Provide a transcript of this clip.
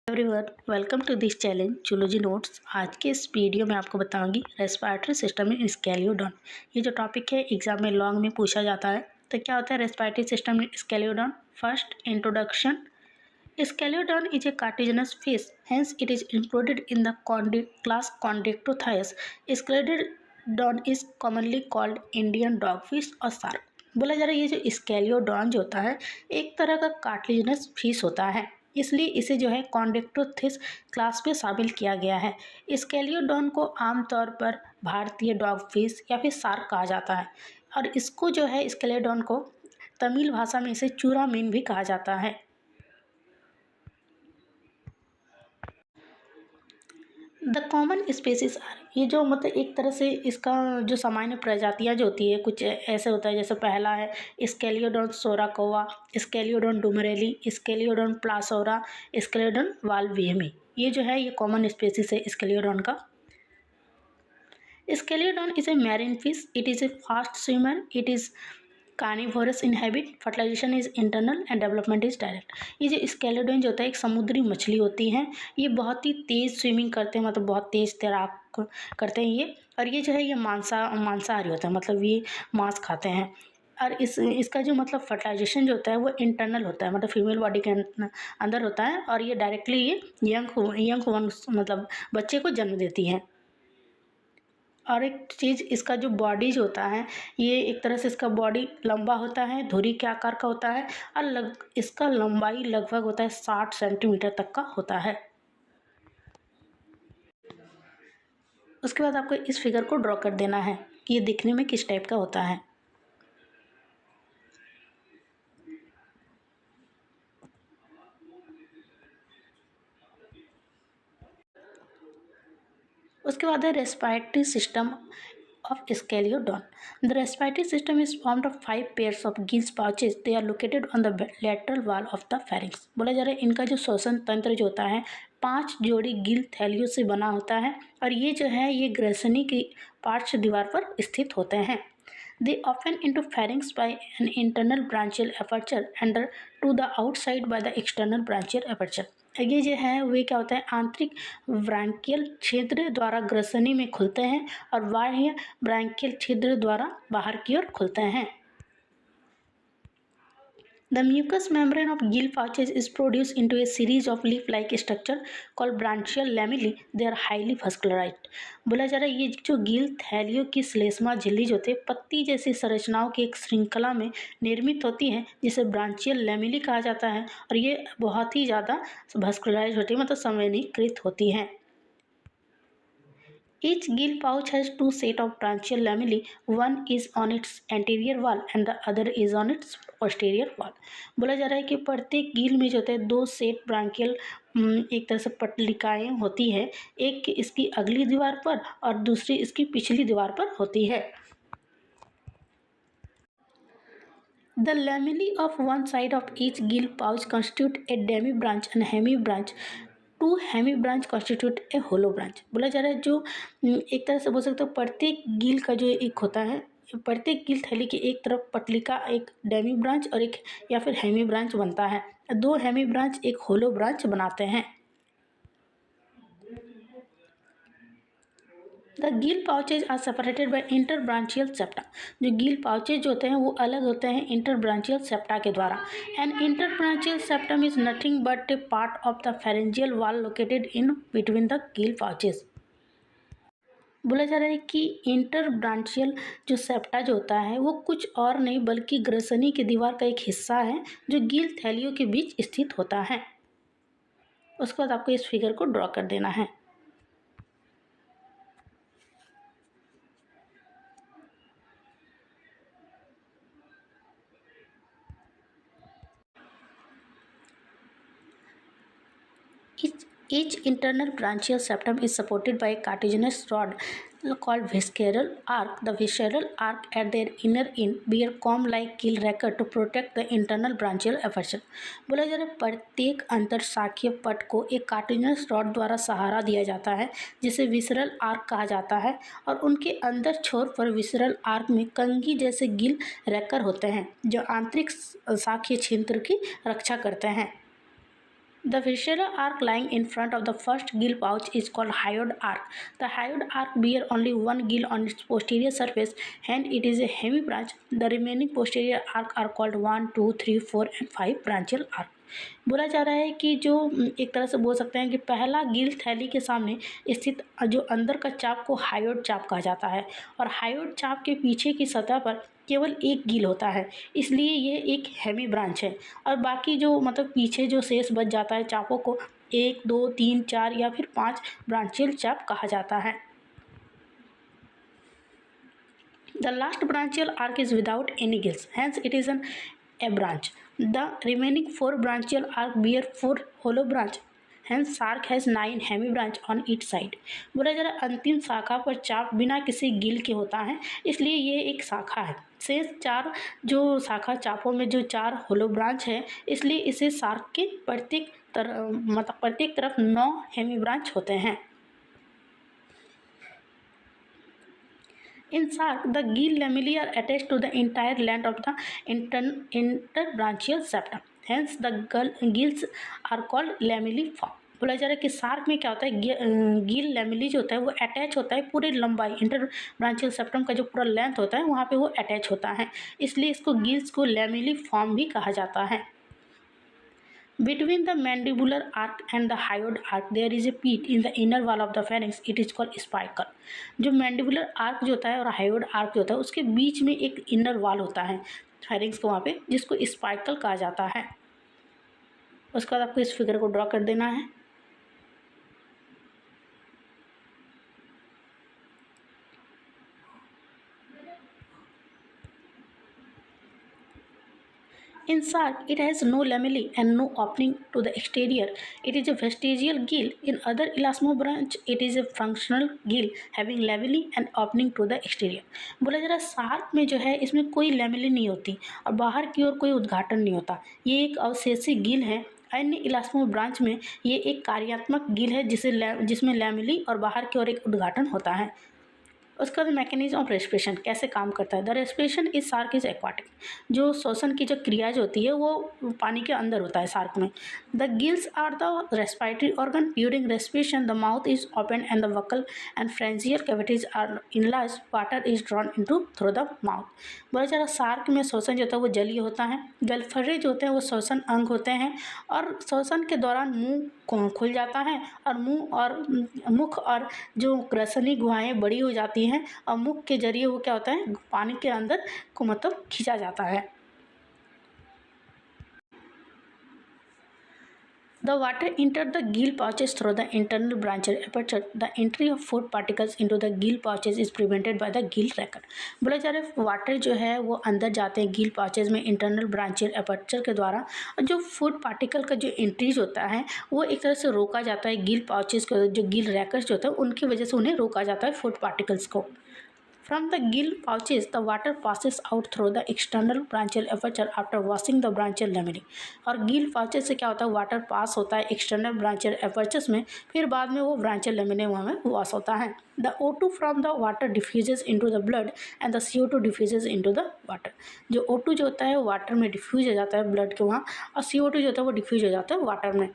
Everyone, welcome to this challenge zoology notes. आज के इस वीडियो में आपको बताऊंगी रेस्पिरेटरी सिस्टम इन स्केलियोडॉन। ये जो टॉपिक है एग्जाम में लॉन्ग में पूछा जाता है। तो क्या होता है respiratory system in Scoliodon? First introduction. Scoliodon is a cartilaginous fish, hence it is included in the class Chondroctylus. Sceliodon is commonly called Indian dogfish और शार्क। बोला जा रहा है ये जो स्केलियोडॉन जो होता है एक तरह का कार्टिलेजिनस फिश होता है, इसलिए इसे जो है कॉन्ड्रोक्टोथिस क्लास में शामिल किया गया है। स्केलियोडॉन को आमतौर पर भारतीय डॉग फिश या फिर शार्क कहा जाता है और इसको जो है स्केलियोडॉन को तमिल भाषा में इसे चूरा मीन भी कहा जाता है। द कॉमन स्पेसिस आर, ये जो मतलब एक तरह से इसका जो सामान्य प्रजातियां जो होती है कुछ ऐसे होता है। जैसे पहला है स्केलियोडॉन सोराकोवा, स्केलियोडॉन डुमरेली, स्केलियोडॉन प्लासोरा, स्केलियोडॉन वाल्वियमी। ये जो है ये कॉमन स्पेसिस है स्केलियोडॉन का। Scoliodon is a marine fish, it is a fast swimmer, it is carnivorous in habit, fertilization is internal and development is direct. ये जो स्केलियोडॉन जो होता है एक समुद्री मछली होती है। ये बहुत ही तेज़ स्विमिंग करते हैं, मतलब बहुत तेज़ तैराक करते हैं ये। और ये जो है ये मांसाहारी होता है, मतलब ये मांस खाते हैं। और इसका जो मतलब फर्टिलाइजेशन जो होता है वो इंटरनल होता है, मतलब फीमेल बॉडी के अंदर होता है। और ये डायरेक्टली ये यंग मतलब बच्चे को जन्म देती है। और एक चीज़ इसका जो बॉडी जो होता है ये एक तरह से इसका बॉडी लंबा होता है, धुरी के आकार का होता है और इसका लंबाई लगभग होता है 60 सेंटीमीटर तक का होता है। उसके बाद आपको इस फिगर को ड्रॉ कर देना है कि ये दिखने में किस टाइप का होता है। उसके बाद है respiratory system of Sceliodon. The respiratory system is formed of 5 pairs of gill pouches. They are located on the lateral wall of the pharynx. बोला जा रहा है इनका जो श्वसन तंत्र जो होता है 5 जोड़ी गिल थैलियों से बना होता है और ये जो है ये ग्रसनी की पार्श्व दीवार पर स्थित होते हैं। They open into pharynx by an internal branchial aperture and to the outside by the external branchial aperture. ये जो है वे क्या होता है आंतरिक ब्रांकियल छिद्र द्वारा ग्रसनी में खुलते हैं और बाह्य ब्रांकियल छिद्र द्वारा बाहर की ओर खुलते हैं। The mucous membrane of gill pouches is produced into a series of leaf-like structure called branchial lamellae. They are highly vascularized. बोला जा रहा है ये जो गिल थैलियों की श्लेष्मा झिल्ली जो होती है पत्ती जैसी संरचनाओं की एक श्रृंखला में निर्मित होती है जिसे ब्रांचियल लैमेली कहा जाता है और ये बहुत ही ज़्यादा vascularized होती है, मतलब संवेदनीकृत होती हैं। Each gill pouch has 2 sets of branchial lamellae. One is on its anterior wall and the other is on its posterior wall. बोला जा रहा है कि प्रत्येक गिल में जो होता है 2 सेट ब्रांकियल एक तरह से पट्टिकाएँ होती है, एक इसकी अगली दीवार पर और दूसरी इसकी पिछली दीवार पर होती है। The lamellae of one side of each gill pouch constitute a demibranch and hemibranch. 2 hemibranch constitute a holobranch. बोला जा रहा है जो एक तरह से बोल सकते हो प्रत्येक गिल का जो एक होता है, प्रत्येक गिल थैली की एक तरफ पटलिका एक डेमी ब्रांच और एक या फिर हेमी ब्रांच बनता है। 2 हेमी ब्रांच एक होलो ब्रांच बनाते हैं। The gill pouches are separated by interbranchial septa. जो गिल पाउचेज जो होते हैं वो अलग होते हैं इंटरब्रांचियल सेप्टा के द्वारा। And interbranchial septum is nothing but a part of the pharyngeal wall located in between the gill pouches. बोला जा रहा है कि इंटरब्रांचियल जो सेप्टा जो होता है वो कुछ और नहीं बल्कि ग्रसनी की दीवार का एक हिस्सा है जो गिल थैलियों के बीच स्थित होता है। उसके बाद आपको इस फिगर को ड्रॉ कर देना है। Each internal branchial septum is supported by a cartilaginous rod called visceral arc. The visceral arc at their inner end bear comb-like gill racket to protect the internal branchial aperture. बोला जा रहा है प्रत्येक अंतरशाखीय पट को एक कार्टिलाजिनस रॉड द्वारा सहारा दिया जाता है जिसे विसरल आर्क कहा जाता है और उनके अंदर छोर पर विसरल आर्क में कंघी जैसे गिल रैकर होते हैं जो आंतरिक शाखीय छिद्र की रक्षा करते हैं। The visceral arc lying in front of the first gill pouch is called hyoid arc. The hyoid arc bears only one gill on its posterior surface, hence it is a hemibranch. The remaining posterior arc are called 1, 2, 3, 4 and 5 branchial arc. बोला जा रहा है कि जो एक तरह से बोल सकते हैं कि पहला गिल थैली के सामने स्थित जो अंदर का चाप को हायोड चाप कहा जाता है और हायोड चाप के पीछे की सतह पर केवल एक गिल होता है, इसलिए ये एक हेमी ब्रांच है। और बाकी जो मतलब पीछे जो शेष बच जाता है चापों को 1, 2, 3, 4 या फिर 5 ब्रांचियल चाप कहा जाता है। The last branchial arc is without any gills, hence it is an a branch. The remaining 4 branchial arc bear 4 hollow branch, hence sarc has 9 hemibranch on each side. बोला जा रहा है अंतिम शाखा पर चाप बिना किसी गिल के होता है, इसलिए ये एक शाखा है। शेष 4 जो शाखा चापों में जो 4 होलो ब्रांच है, इसलिए इसे सार्क के प्रत्येक तरफ 9 हेमी ब्रांच होते हैं। In sarc, the gill lamellae are attached to the entire length of the interbranchial septum. Hence, the gills are called lamelliform. बोला जा रहा है कि सार्क में क्या होता है, गिल लैमेली जो होता है वो अटैच होता है पूरे लंबाई इंटर ब्रांचियल सेप्टम का जो पूरा लेंथ होता है वहाँ पे वो अटैच होता है, इसलिए इसको गिल्स को लैमेलिफॉर्म भी कहा जाता है। Between the mandibular arc and the hyoid arc there is a pit in the inner wall of the pharynx. It is called spicle. जो mandibular arc जो होता है और hyoid arc जो होता है उसके बीच में एक inner wall होता है pharynx को वहाँ पे, जिसको spicle कहा जाता है। उसके बाद आपको इस फिगर को ड्रॉ कर देना है। In sarc, it has no lamellae and no opening to the exterior. It is a vestigial gill. In other elasmobranch, it is a functional gill having lamellae and opening to the exterior. बोला जा रहा है shark में जो है इसमें कोई lamellae नहीं होती और बाहर की ओर कोई उद्घाटन नहीं होता, ये एक अवशेषी गिल है। अन्य इलास्मो ब्रांच में ये एक कार्यात्मक गिल है जिसमें लैमेली और बाहर की ओर एक उद्घाटन होता है। उसका मैकेनिज्म ऑफ रेस्पिरेशन कैसे काम करता है। The respiration is shark is aquatic, जो श्वसन की जो क्रिया जो होती है वो पानी के अंदर होता है सार्क में। The gills are the respiratory organ. During respiration the mouth is open and the buccal and pharyngeal cavities are enlarge, water is drawn into through the mouth. बोला जा रहा सार्क में श्वसन जो होता है वो जलीय होता है, गलफर्रे जो होते हैं वो श्वसन अंग होते हैं और श्वसन के दौरान मुंह खुल जाता है और मुख और जो ग्रसनी गुहाएं बड़ी हो जाती हैं और मुख के जरिए वो क्या होता है पानी के अंदर को मतलब खींचा जाता है। The water entered the gill pouches through the internal branchial aperture. The entry of food particles into the gill pouches is prevented by the gill racket. बोला जा रहा है वाटर जो है वो अंदर जाते हैं गिल पाउचेज में इंटरनल ब्रांचियल अपर्चर के द्वारा, और जो फूड पार्टिकल का जो एंट्रीज होता है वो एक तरह से रोका जाता है गिल पाउचेज को, जो गिल रैकर्स जो होता है उनकी वजह से उन्हें रोका जाता है फूड पार्टिकल्स को। From the gill pouches, the water passes out through the external branchial aperture after washing the branchial lamellae. और गिल पाउचेज से क्या होता है वाटर पास होता है एक्सटर्नल ब्रांचियल एपर्चर्स में, फिर बाद में वो ब्रांचियल लेमिने वहाँ में वॉश होता है। The O2 from the water diffuses into the blood and the CO2 diffuses into the water. जो O2 जो होता है वो वाटर में डिफ्यूज हो जाता है ब्लड के वहाँ, और CO2 जो होता है वो डिफ्यूज हो जाता है वाटर में।